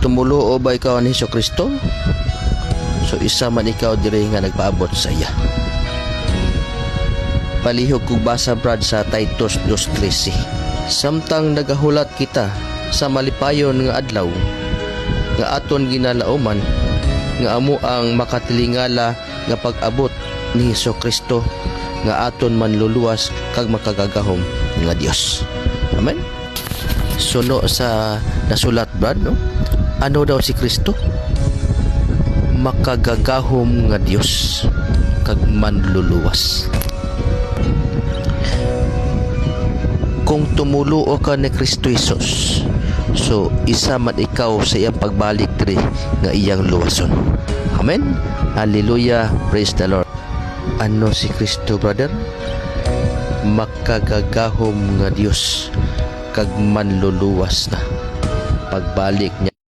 Tumuluo ba ikaw ni Hesus Kristo? So isa man ikaw diri nga nagpaabot sa iya. Palihog kog basa brad sa Titus 2:13. Samtang nagahulat kita sa malipayon nga adlaw nga aton ginalauman nga amo ang makatilingala nga pag-abot ni Hesus Kristo nga aton manluluwas kag makagagahom nga Dios. Amen. Suno sa nasulat brad, no? Ano daw si Kristo? Makagagahom nga Dios kag manluluwas. Kung tumuluo ka ni Kristo Jesus, so isa man ikaw sa iyang pagbalik diri nga iyang luwason. Amen. Hallelujah. Praise the Lord. Ano si Kristo, brother? Makagagahom nga Dios kag manluluwas na pagbalik niya.